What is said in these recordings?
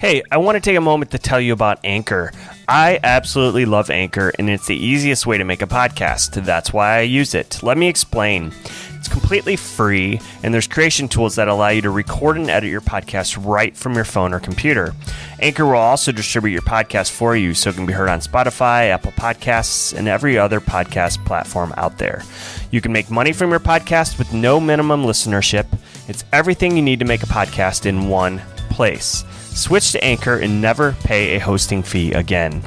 Hey, I want to take a moment to tell you about Anchor. I absolutely love Anchor, and it's the easiest way to make a podcast. That's why I use it. Let me explain. It's completely free, and there's creation tools that allow you to record and edit your podcast right from your phone or computer. Anchor will also distribute your podcast for you so it can be heard on Spotify, Apple Podcasts, and every other podcast platform out there. You can make money from your podcast with no minimum listenership. It's everything you need to make a podcast in one place. Switch to Anchor and never pay a hosting fee again.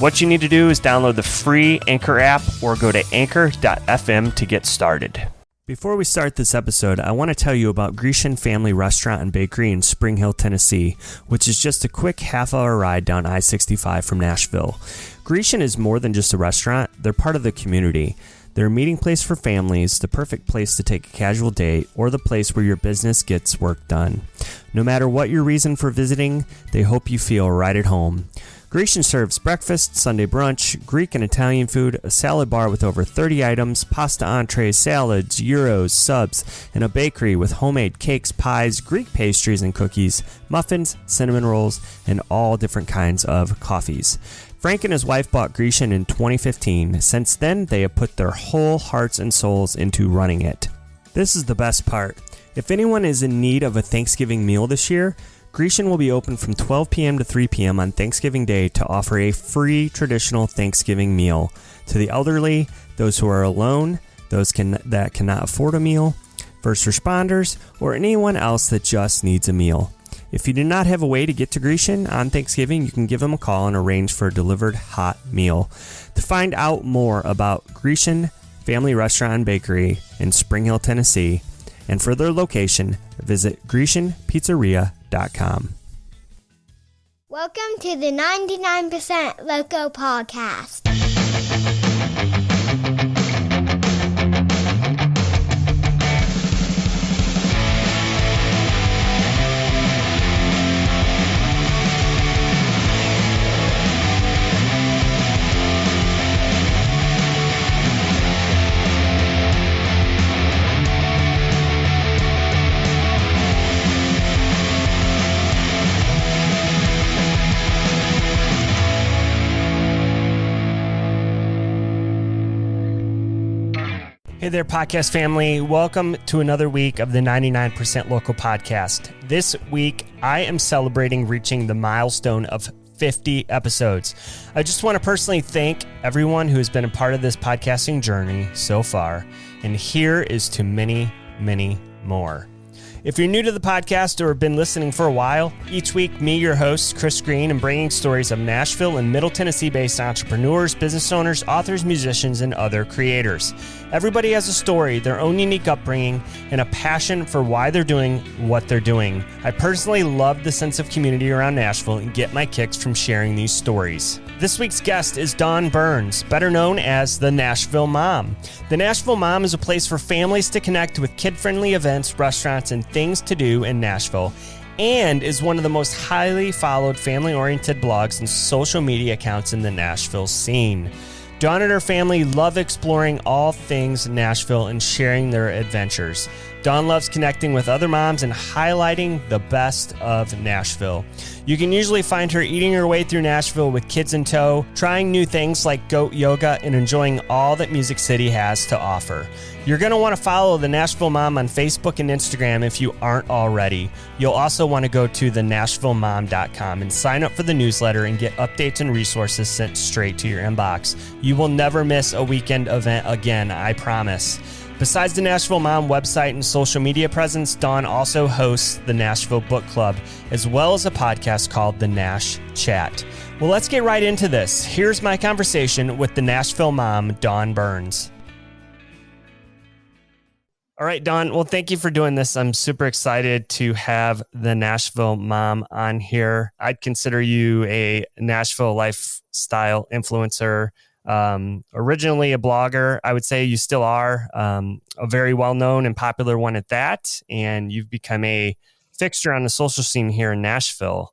What you need to do is download the free Anchor app or go to anchor.fm to get started. Before we start this episode, I want to tell you about Grecian Family Restaurant and Bakery in Spring Hill, Tennessee, which is just a quick half-hour ride down I-65 from Nashville. Grecian is more than just a restaurant. They're part of the community. They're a meeting place for families, the perfect place to take a casual date, or the place where your business gets work done. No matter what your reason for visiting, they hope you feel right at home. Grecian serves breakfast, Sunday brunch, Greek and Italian food, a salad bar with over 30 items, pasta entrees, salads, gyros, subs, and a bakery with homemade cakes, pies, Greek pastries and cookies, muffins, cinnamon rolls, and all different kinds of coffees. Frank and his wife bought Grecian in 2015. Since then, they have put their whole hearts and souls into running it. This is the best part. If anyone is in need of a Thanksgiving meal this year, Grecian will be open from 12 p.m. to 3 p.m. on Thanksgiving Day to offer a free traditional Thanksgiving meal to the elderly, those who are alone, those that cannot afford a meal, first responders, or anyone else that just needs a meal. If you do not have a way to get to Grecian on Thanksgiving, you can give them a call and arrange for a delivered hot meal. To find out more about Grecian Family Restaurant and Bakery in Spring Hill, Tennessee, and for their location, visit GrecianPizzeria.com. Welcome to the 99% Loco Podcast. Hey there, podcast family. Welcome to another week of the 99% Local Podcast. This week, I am celebrating reaching the milestone of 50 episodes. I just want to personally thank everyone who has been a part of this podcasting journey so far, and here is to many, many more. If you're new to the podcast or have been listening for a while, each week, me, your host, Chris Green, am bringing stories of Nashville and Middle Tennessee-based entrepreneurs, business owners, authors, musicians, and other creators. Everybody has a story, their own unique upbringing, and a passion for why they're doing what they're doing. I personally love the sense of community around Nashville and get my kicks from sharing these stories. This week's guest is Dawn Burns, better known as the Nashville Mom. The Nashville Mom is a place for families to connect with kid-friendly events, restaurants, and things to do in Nashville, and is one of the most highly followed family-oriented blogs and social media accounts in the Nashville scene. Dawn and her family love exploring all things Nashville and sharing their adventures. Dawn loves connecting with other moms and highlighting the best of Nashville. You can usually find her eating her way through Nashville with kids in tow, trying new things like goat yoga, and enjoying all that Music City has to offer. You're going to want to follow the Nashville Mom on Facebook and Instagram if you aren't already. You'll also want to go to thenashvillemom.com and sign up for the newsletter and get updates and resources sent straight to your inbox. You will never miss a weekend event again, I promise. Besides the Nashville Mom website and social media presence, Dawn also hosts the Nashville Book Club, as well as a podcast called The Nash Chat. Well, let's get right into this. Here's my conversation with the Nashville Mom, Dawn Burns. All right, Dawn. Well, thank you for doing this. I'm super excited to have the Nashville Mom on here. I'd consider you a Nashville lifestyle influencer. Originally a blogger. I would say you still are a very well-known and popular one at that. And you've become a fixture on the social scene here in Nashville.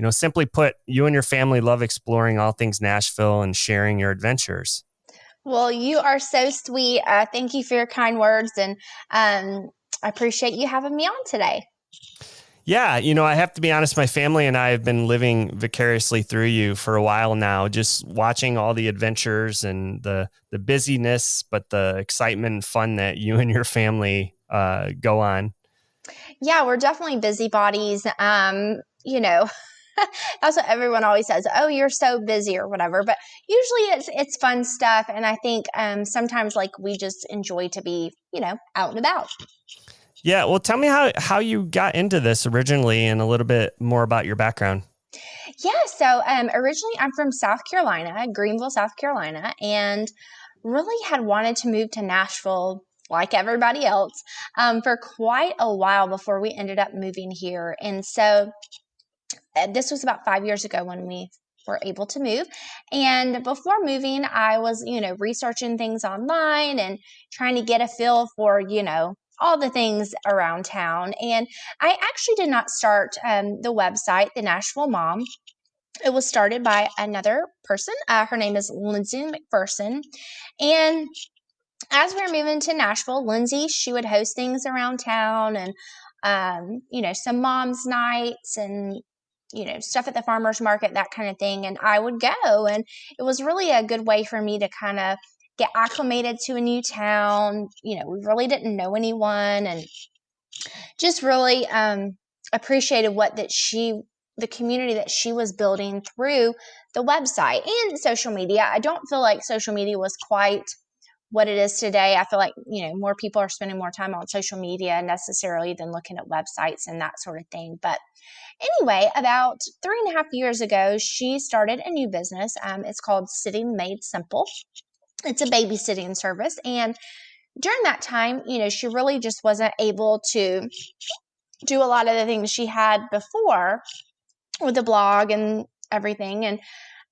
Simply put, you and your family love exploring all things Nashville and sharing your adventures. Well, you are so sweet. Thank you for your kind words. And I appreciate you having me on today. Yeah, I have to be honest, my family and I have been living vicariously through you for a while now, just watching all the adventures and the busyness, but the excitement and fun that you and your family go on. Yeah, we're definitely busybodies. That's what everyone always says. Oh, you're so busy or whatever. But usually it's fun stuff. And I think sometimes like we just enjoy to be, out and about. Yeah, well, tell me how you got into this originally and a little bit more about your background. Yeah, so originally I'm from South Carolina, Greenville, South Carolina, and really had wanted to move to Nashville like everybody else for quite a while before we ended up moving here. And so this was about 5 years ago when we were able to move. And before moving, I was, researching things online and trying to get a feel for, all the things around town. And I actually did not start the website, The Nashville Mom. It was started by another person. Her name is Lindsey Mcpherson. And as we were moving to Nashville, Lindsey, she would host things around town and, some mom's nights and, stuff at the farmer's market, that kind of thing. And I would go. And it was really a good way for me to kind of get acclimated to a new town. We really didn't know anyone and just really appreciated the community that she was building through the website and social media. I don't feel like social media was quite what it is today. I feel like, more people are spending more time on social media necessarily than looking at websites and that sort of thing. But anyway, about 3.5 years ago, she started a new business. It's called Sitting Made Simple. It's a babysitting service. And during that time, she really just wasn't able to do a lot of the things she had before with the blog and everything. And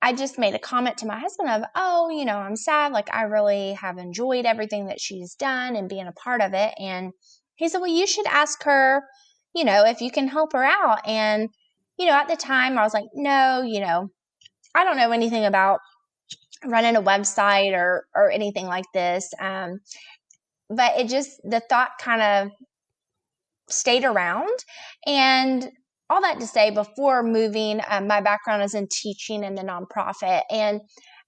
I just made a comment to my husband of, oh, I'm sad. Like, I really have enjoyed everything that she's done and being a part of it. And he said, well, you should ask her, if you can help her out. And, at the time I was like, no, I don't know anything about running a website or anything like this. But the thought kind of stayed around. And all that to say, before moving, my background is in teaching and the nonprofit. And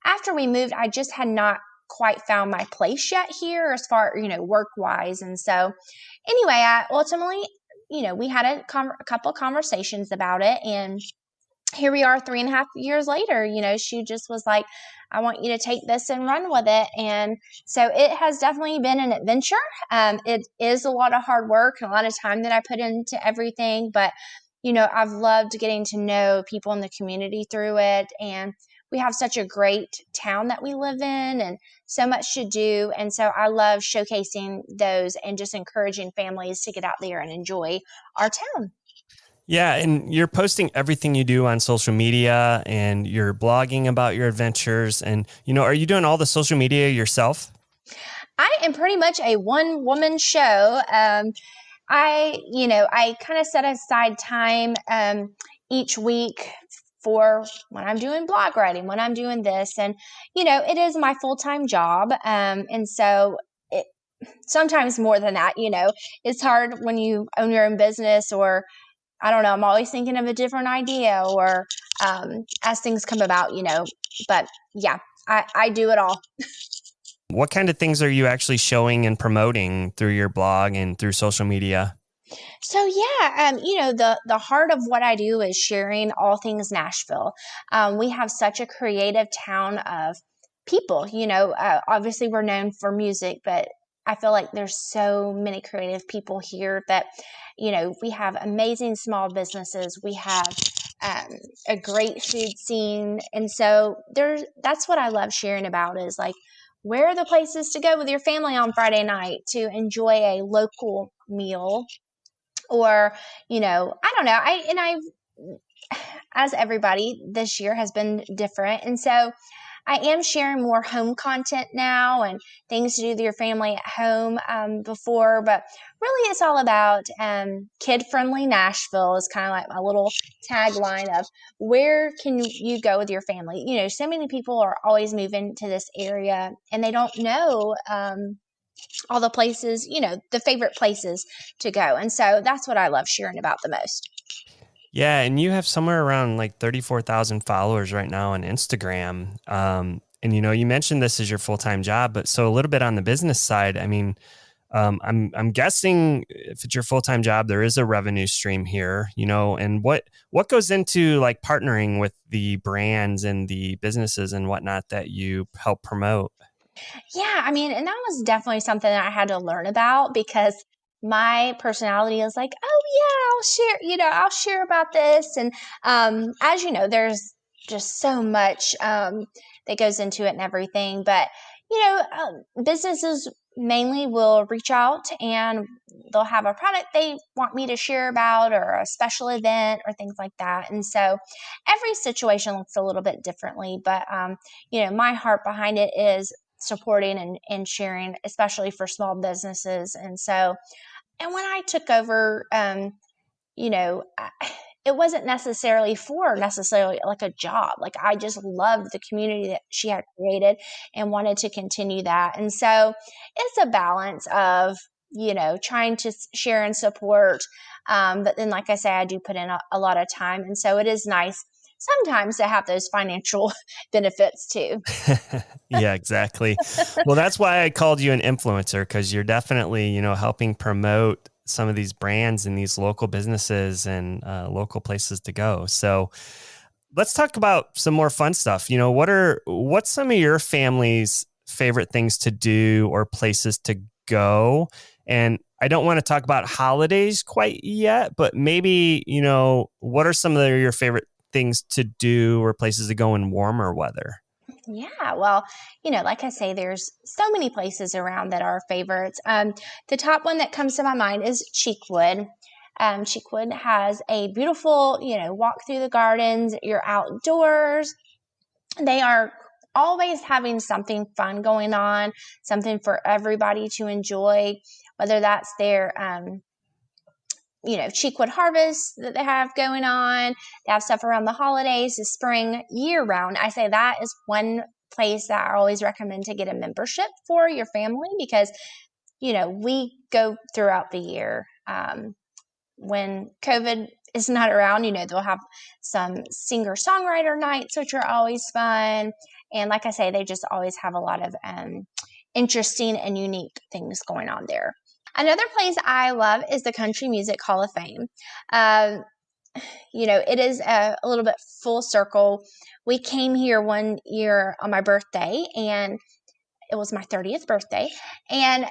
after we moved, I just had not quite found my place yet here as far, work wise. And so anyway, I ultimately, we had a couple conversations about it. And here we are 3.5 years later. She just was like, I want you to take this and run with it. And so it has definitely been an adventure. It is a lot of hard work and a lot of time that I put into everything, but I've loved getting to know people in the community through it. And we have such a great town that we live in and so much to do. And so I love showcasing those and just encouraging families to get out there and enjoy our town. Yeah, and you're posting everything you do on social media and you're blogging about your adventures. And, are you doing all the social media yourself? I am pretty much a one-woman show. I kind of set aside time each week for when I'm doing blog writing, when I'm doing this. And, it is my full-time job. And so sometimes more than that, it's hard when you own your own business or I don't know, I'm always thinking of a different idea or as things come about, but yeah, I do it all. What kind of things are you actually showing and promoting through your blog and through social media? So yeah, the heart of what I do is sharing all things Nashville. We have such a creative town of people, obviously we're known for music, but I feel like there's so many creative people here that, we have amazing small businesses. We have a great food scene. And so that's what I love sharing about is like, where are the places to go with your family on Friday night to enjoy a local meal? Or, I don't know. As everybody, this year has been different. And so I am sharing more home content now and things to do with your family at home before. But really, it's all about kid-friendly Nashville is kind of like my little tagline of where can you go with your family? So many people are always moving to this area and they don't know all the places, the favorite places to go. And so that's what I love sharing about the most. Yeah, and you have somewhere around like 34,000 followers right now on Instagram. And you mentioned this as your full-time job, but so a little bit on the business side, I mean, I'm guessing if it's your full-time job, there is a revenue stream here, and what goes into like partnering with the brands and the businesses and whatnot that you help promote? Yeah, I mean, and that was definitely something that I had to learn about because my personality is like, oh yeah, I'll share about this. And as you know, there's just so much that goes into it and everything. But businesses mainly will reach out and they'll have a product they want me to share about or a special event or things like that. And so every situation looks a little bit differently, but my heart behind it is supporting and sharing, especially for small businesses. And so, and when I took over, it wasn't necessarily like a job. Like I just loved the community that she had created and wanted to continue that. And so it's a balance of, trying to share and support. But then, like I say, I do put in a lot of time. And so it is nice sometimes to have those financial benefits too. Yeah, exactly. Well, that's why I called you an influencer, because you're definitely, helping promote some of these brands and these local businesses and local places to go. So let's talk about some more fun stuff. What's some of your family's favorite things to do or places to go? And I don't want to talk about holidays quite yet, but maybe, what are some of your favorite things to do or places to go in warmer weather? Yeah, well, like I say, there's so many places around that are favorites. The top one that comes to my mind is Cheekwood. Cheekwood has a beautiful, walk through the gardens. You're outdoors. They are always having something fun going on, something for everybody to enjoy, whether that's their Cheekwood harvest that they have going on. They have stuff around the holidays, the spring, year round. I say that is one place that I always recommend to get a membership for your family because, we go throughout the year. When COVID is not around, they'll have some singer-songwriter nights, which are always fun. And like I say, they just always have a lot of interesting and unique things going on there. Another place I love is the Country Music Hall of Fame. It is a little bit full circle. We came here one year on my birthday, and it was my 30th birthday. And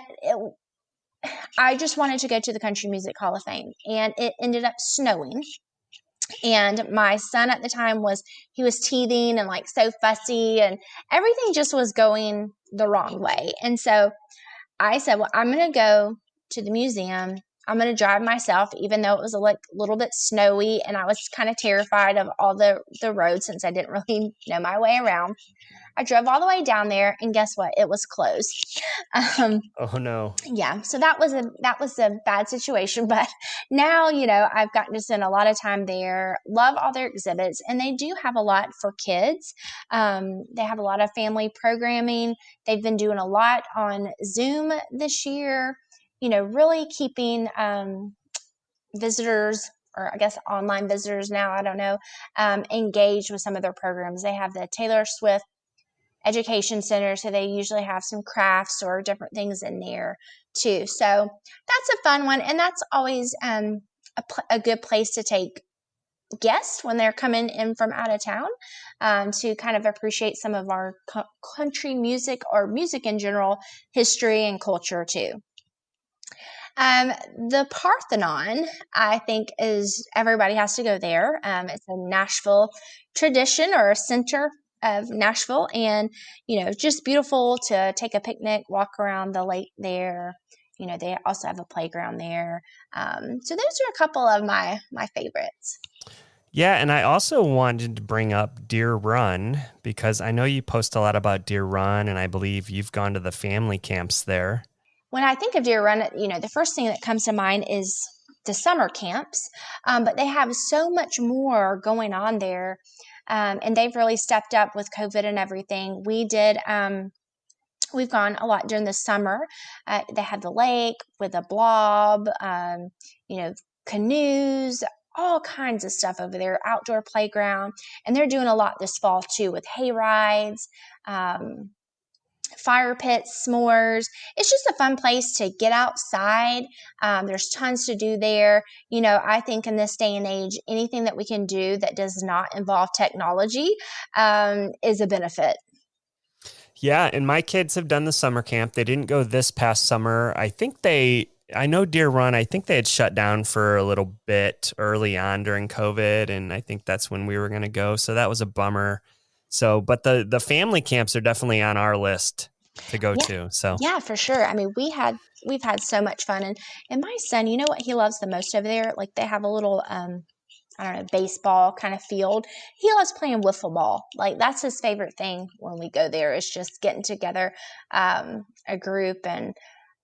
I just wanted to go to the Country Music Hall of Fame, and it ended up snowing. And my son at the time he was teething and like so fussy, and everything just was going the wrong way. And so I said, well, I'm going to go to the museum. I'm going to drive myself, even though it was a little bit snowy and I was kind of terrified of all the roads since I didn't really know my way around. I drove all the way down there, and guess what? It was closed. Oh no. Yeah, so that was a bad situation, but now, I've gotten to spend a lot of time there, love all their exhibits, and they do have a lot for kids. They have a lot of family programming. They've been doing a lot on Zoom this year, really keeping visitors, or I guess online visitors now, I don't know, engaged with some of their programs. They have the Taylor Swift Education Center, so they usually have some crafts or different things in there too. So that's a fun one, and that's always a good place to take guests when they're coming in from out of town to kind of appreciate some of our country music or music in general, history and culture too. The Parthenon, I think, is everybody has to go there. It's a Nashville tradition or a center of Nashville, and just beautiful to take a picnic, walk around the lake there. They also have a playground there. So those are a couple of my favorites. Yeah, and I also wanted to bring up Deer Run because I know you post a lot about Deer Run, and I believe you've gone to the family camps there. When I think of Deer Run, the first thing that comes to mind is the summer camps, but they have so much more going on there. And they've really stepped up with COVID and everything. We did We've gone a lot during the summer. They have the lake with a blob, canoes, all kinds of stuff over there, outdoor playground. And they're doing a lot this fall too with hay rides, fire pits, s'mores. It's just a fun place to get outside. There's tons to do there. I think in this day and age, anything that we can do that does not involve technology is a benefit. Yeah, and my kids have done the summer camp. They didn't go this past summer. I know Deer Run, I think they had shut down for a little bit early on during COVID, and I think that's when we were going to go. So that was a bummer. So, but the family camps are definitely on our list to go to. So yeah, for sure. I mean, we've had so much fun, and my son, you know what he loves the most over there? Like they have a little I don't know, baseball kind of field. He loves playing wiffle ball. Like that's his favorite thing when we go there is just getting together, a group. And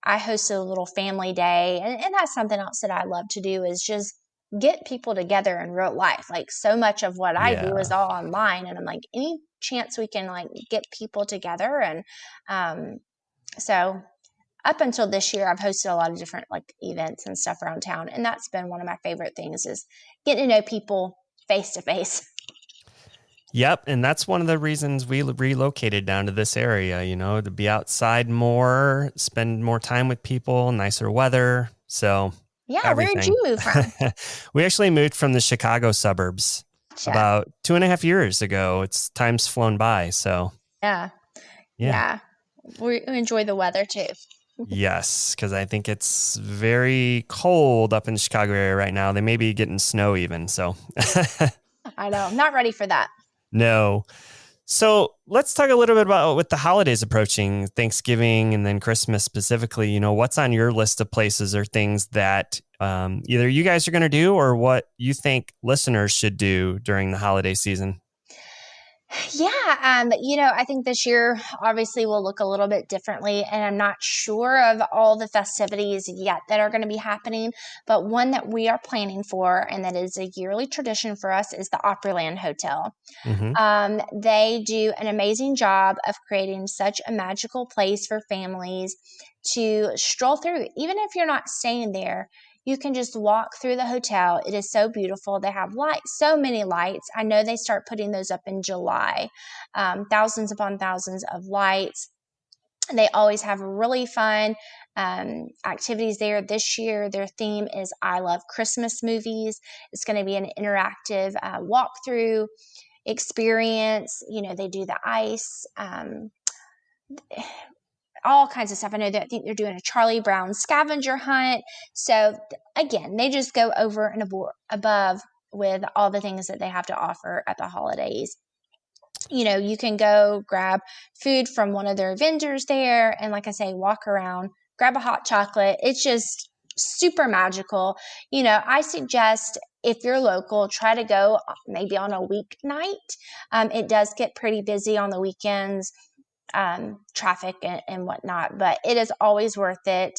I hosted a little family day. And that's something else that I love to do is just get people together in real life. Like so much of what I do is all online. And I'm like, any chance we can like get people together. And so up until this year, I've hosted a lot of different like events and stuff around town. And that's been one of my favorite things is getting to know people face to face. Yep. And that's one of the reasons we relocated down to this area, to be outside more, spend more time with people, nicer weather. So yeah, everything. Where did you move from? We actually moved from the Chicago suburbs about 2.5 years ago. Time's flown by. So yeah. We enjoy the weather too. Yes, because I think it's very cold up in the Chicago area right now. They may be getting snow even. So I know. I'm not ready for that. No. So let's talk a little bit about with the holidays approaching, Thanksgiving and then Christmas specifically, what's on your list of places or things that either you guys are going to do or what you think listeners should do during the holiday season? Yeah, I think this year obviously will look a little bit differently, and I'm not sure of all the festivities yet that are going to be happening, but one that we are planning for, and that is a yearly tradition for us, is the Opryland Hotel. Mm-hmm. They do an amazing job of creating such a magical place for families to stroll through, even if you're not staying there. You can just walk through the hotel. It is so beautiful. They have lights, so many lights. I know they start putting those up in July. Thousands upon thousands of lights. They always have really fun activities there. This year, their theme is I Love Christmas Movies. It's going to be an interactive walkthrough experience. They do the ice. All kinds of stuff. I think they're doing a Charlie Brown scavenger hunt. So again, they just go over and above with all the things that they have to offer at the holidays. You can go grab food from one of their vendors there. And like I say, walk around, grab a hot chocolate. It's just super magical. I suggest if you're local, try to go maybe on a weeknight. It does get pretty busy on the weekends. Traffic and whatnot, but it is always worth it.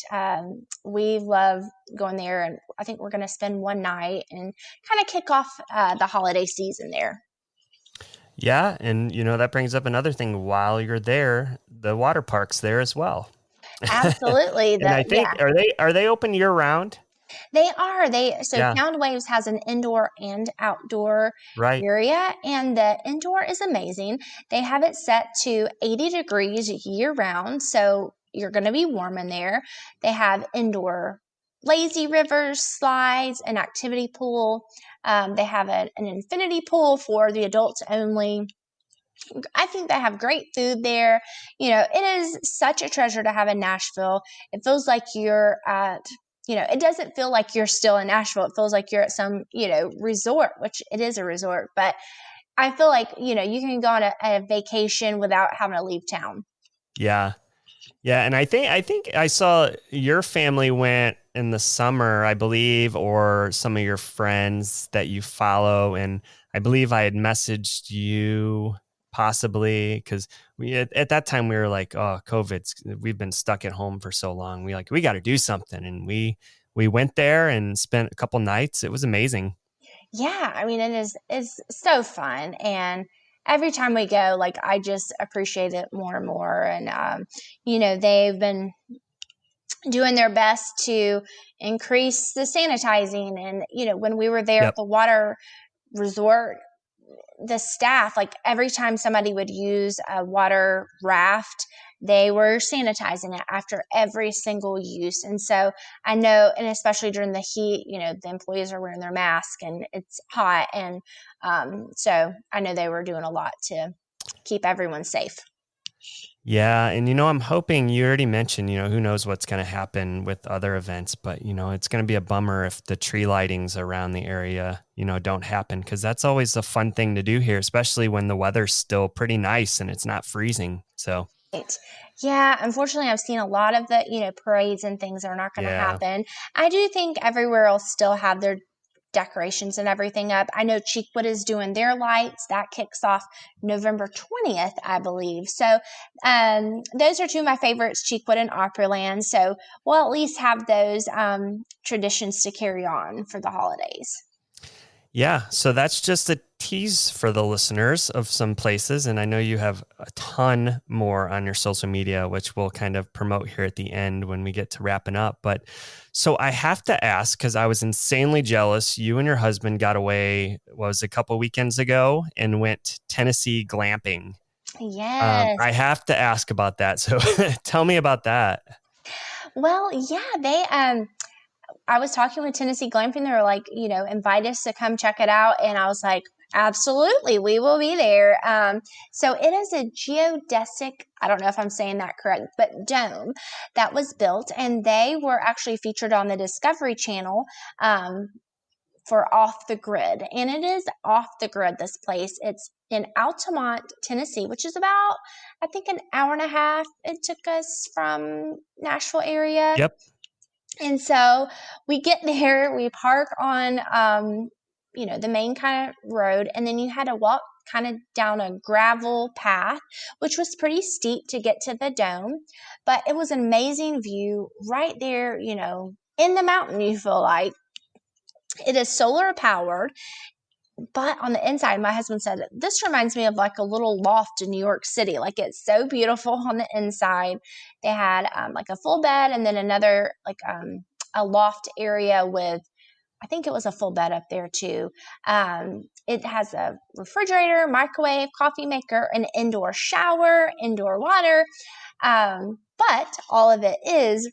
We love going there, and I think we're going to spend one night and kind of kick off the holiday season there. Yeah, and that brings up another thing. While you're there, the water park's there as well. Absolutely. And I think are they open year round? They are. Sound Waves has an indoor and outdoor area, and the indoor is amazing. They have it set to 80 degrees year round, so you're going to be warm in there. They have indoor lazy rivers, slides, an activity pool. They have an infinity pool for the adults only. I think they have great food there. It is such a treasure to have in Nashville. It feels like you're at it doesn't feel like you're still in Nashville. It feels like you're at some, resort, which it is a resort. But I feel like, you can go on a vacation without having to leave town. Yeah. Yeah. And I think I saw your family went in the summer, I believe, or some of your friends that you follow. And I believe I had messaged you possibly because at that time we were like, oh, we've been stuck at home for so long. We got to do something. And we went there and spent a couple nights. It was amazing. Yeah. I mean, it's so fun. And every time we go, like, I just appreciate it more and more. And, they've been doing their best to increase the sanitizing. And, when we were there at Yep. the water resort, the staff, like every time somebody would use a water raft, they were sanitizing it after every single use. And so I know, and especially during the heat, the employees are wearing their mask and it's hot. And so I know they were doing a lot to keep everyone safe. Yeah. And, I'm hoping you already mentioned, who knows what's going to happen with other events, but, it's going to be a bummer if the tree lightings around the area, don't happen, because that's always a fun thing to do here, especially when the weather's still pretty nice and it's not freezing. So. Yeah, unfortunately, I've seen a lot of the, parades and things are not going to happen. I do think everywhere else still have their decorations and everything up. I know Cheekwood is doing their lights. That kicks off November 20th, I believe. So those are two of my favorites, Cheekwood and Opryland. So we'll at least have those traditions to carry on for the holidays. Yeah, so that's just a tease for the listeners of some places. And I know you have a ton more on your social media, which we'll kind of promote here at the end when we get to wrapping up. But so I have to ask, because I was insanely jealous. You and your husband got away, a couple weekends ago and went Tennessee glamping. Yes. I have to ask about that. So tell me about that. Well, yeah, I was talking with Tennessee Glamping. They were like, invite us to come check it out. And I was like, absolutely, we will be there. So it is a geodesic, I don't know if I'm saying that correct, but dome that was built. And they were actually featured on the Discovery Channel for Off the Grid. And it is off the grid, this place. It's in Altamont, Tennessee, which is about, I think, an hour and a half it took us from Nashville area. Yep. And so we get there, we park on, the main kind of road, and then you had to walk kind of down a gravel path, which was pretty steep to get to the dome. But it was an amazing view right there, in the mountain, you feel like. It is solar powered. But on the inside, my husband said, this reminds me of like a little loft in New York City. Like, it's so beautiful on the inside. They had like a full bed and then another like a loft area with, I think it was a full bed up there too. It has a refrigerator, microwave, coffee maker, an indoor shower, indoor water. But all of it is,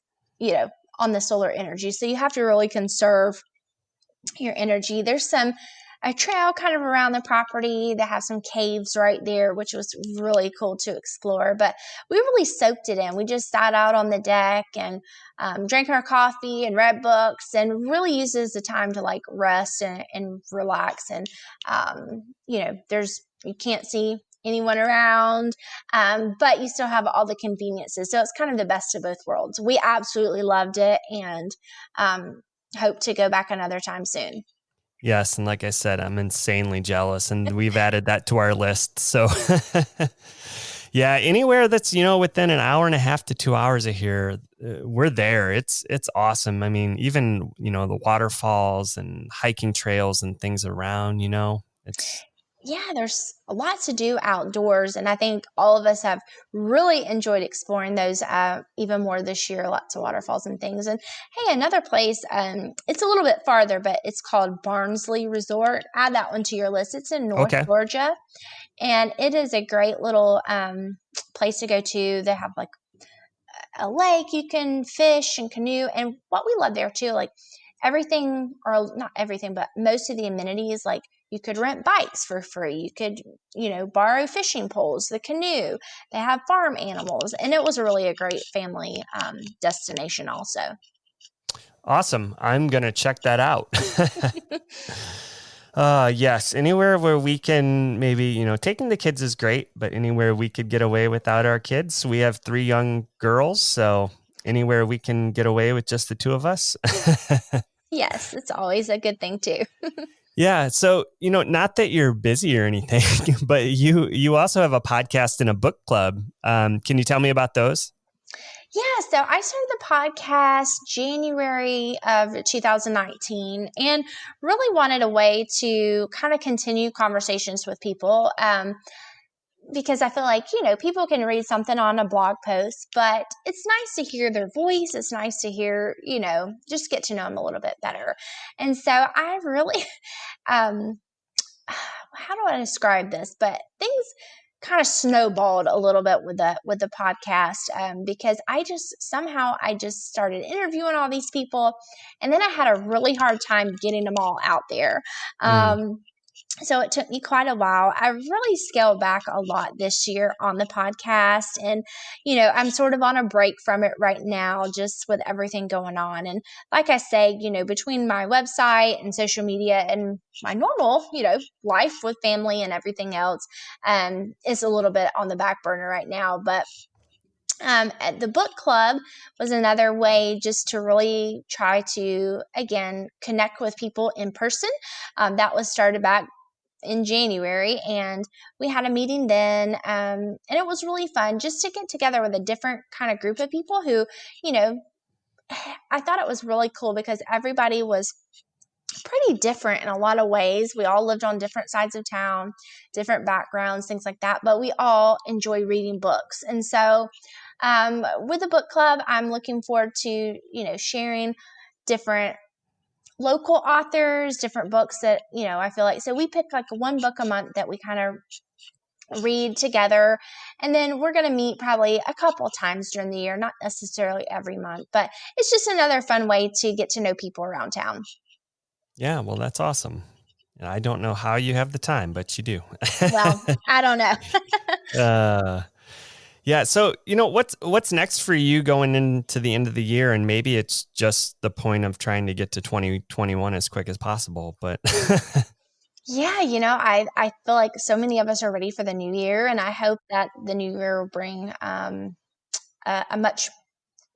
on the solar energy. So you have to really conserve your energy. There's a trail kind of around the property that has some caves right there, which was really cool to explore. But we really soaked it in. We just sat out on the deck and drank our coffee and read books and really used it as a time to like rest and relax. And, you can't see anyone around, but you still have all the conveniences. So it's kind of the best of both worlds. We absolutely loved it and hope to go back another time soon. Yes. And like I said, I'm insanely jealous, and we've added that to our list. So yeah, anywhere that's, within an hour and a half to 2 hours of here, we're there. It's awesome. I mean, even, the waterfalls and hiking trails and things around, Yeah, there's a lot to do outdoors. And I think all of us have really enjoyed exploring those even more this year, lots of waterfalls and things. And hey, another place, it's a little bit farther, but it's called Barnsley Resort. Add that one to your list. It's in North Georgia. And it is a great little place to go to. They have like a lake, you can fish and canoe. And what we love there too, like everything, or not everything, but most of the amenities, like you could rent bikes for free. You could, borrow fishing poles, the canoe. They have farm animals. And it was really a great family destination also. Awesome. I'm going to check that out. Yes. Anywhere where we can maybe, taking the kids is great, but anywhere we could get away without our kids. We have 3 young girls, so anywhere we can get away with just the 2 of us. Yes, it's always a good thing too. Yeah. So, not that you're busy or anything, but you also have a podcast and a book club. Can you tell me about those? Yeah, so I started the podcast January of 2019 and really wanted a way to kind of continue conversations with people. Because I feel like, people can read something on a blog post, but it's nice to hear their voice. It's nice to hear, just get to know them a little bit better. And so I really, how do I describe this? But things kind of snowballed a little bit with the podcast because I just started interviewing all these people, and then I had a really hard time getting them all out there. So it took me quite a while. I really scaled back a lot this year on the podcast. And, I'm sort of on a break from it right now, just with everything going on. And like I say, between my website and social media and my normal, life with family and everything else, is a little bit on the back burner right now. But the book club was another way just to really try to, again, connect with people in person. That was started back in January, and we had a meeting then, and it was really fun just to get together with a different kind of group of people who, I thought it was really cool because everybody was pretty different in a lot of ways. We all lived on different sides of town, different backgrounds, things like that, but we all enjoy reading books. And so with the book club, I'm looking forward to, sharing different local authors, different books that, I feel like, so we pick like one book a month that we kind of read together. And then we're going to meet probably a couple times during the year, not necessarily every month, but it's just another fun way to get to know people around town. Yeah, well, that's awesome. And I don't know how you have the time, but you do. Well, I don't know. Yeah. So, what's next for you going into the end of the year? And maybe it's just the point of trying to get to 2021 as quick as possible. But yeah, I feel like so many of us are ready for the new year. And I hope that the new year will bring a much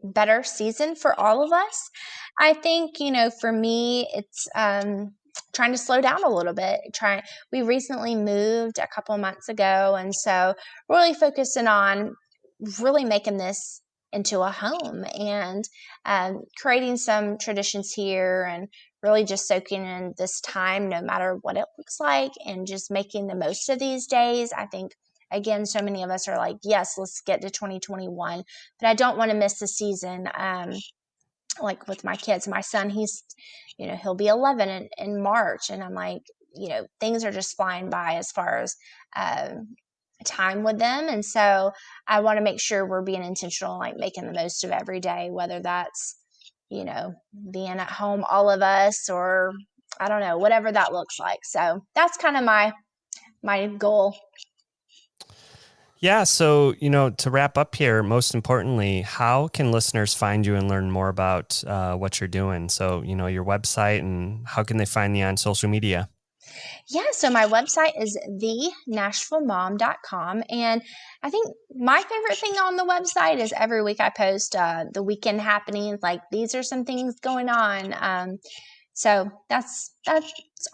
better season for all of us. I think, for me, it's trying to slow down a little bit. We recently moved a couple of months ago, and so really focusing on really making this into a home and creating some traditions here, and really just soaking in this time no matter what it looks like, and just making the most of these days. I think, again, so many of us are like, yes, let's get to 2021, but I don't want to miss the season. Like with my kids, my son, he'll be 11 in March. And I'm like, things are just flying by as far as time with them. And so I want to make sure we're being intentional, like making the most of every day, whether that's, being at home, all of us, or I don't know, whatever that looks like. So that's kind of my goal. Yeah. So, to wrap up here, most importantly, how can listeners find you and learn more about what you're doing? So, your website, and how can they find you on social media? Yeah, so my website is thenashvillemom.com. And I think my favorite thing on the website is every week I post the weekend happenings, like these are some things going on. So that's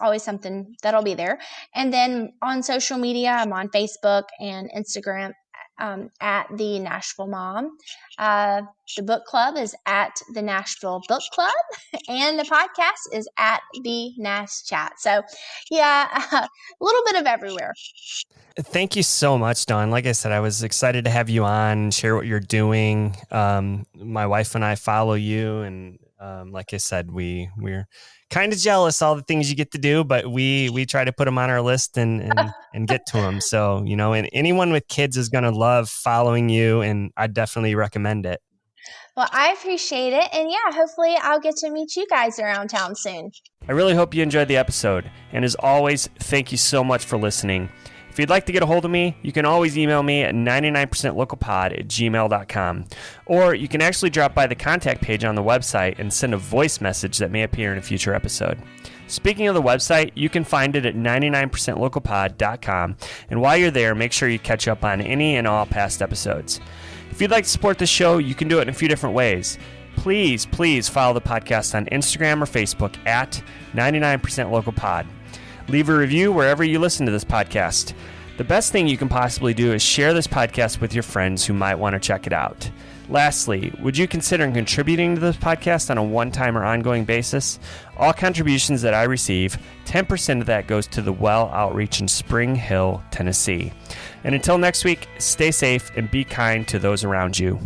always something that'll be there. And then on social media, I'm on Facebook and Instagram at the Nashville Mom. The book club is at the Nashville Book Club, and the podcast is at the Nash Chat. So yeah, a little bit of everywhere. Thank you so much, Dawn. Like I said, I was excited to have you on and share what you're doing. My wife and I follow you, and like I said, we're kind of jealous all the things you get to do, but we try to put them on our list and get to them. So, and anyone with kids is going to love following you, and I definitely recommend it. Well, I appreciate it. And yeah, hopefully I'll get to meet you guys around town soon. I really hope you enjoyed the episode. And as always, thank you so much for listening. If you'd like to get a hold of me, you can always email me at 99percentlocalpod@gmail.com. Or you can actually drop by the contact page on the website and send a voice message that may appear in a future episode. Speaking of the website, you can find it at 99percentlocalpod.com. And while you're there, make sure you catch up on any and all past episodes. If you'd like to support the show, you can do it in a few different ways. Please follow the podcast on Instagram or Facebook at 99percentlocalpod. Leave a review wherever you listen to this podcast. The best thing you can possibly do is share this podcast with your friends who might want to check it out. Lastly, would you consider contributing to this podcast on a one-time or ongoing basis? All contributions that I receive, 10% of that goes to the Well Outreach in Spring Hill, Tennessee. And until next week, stay safe and be kind to those around you.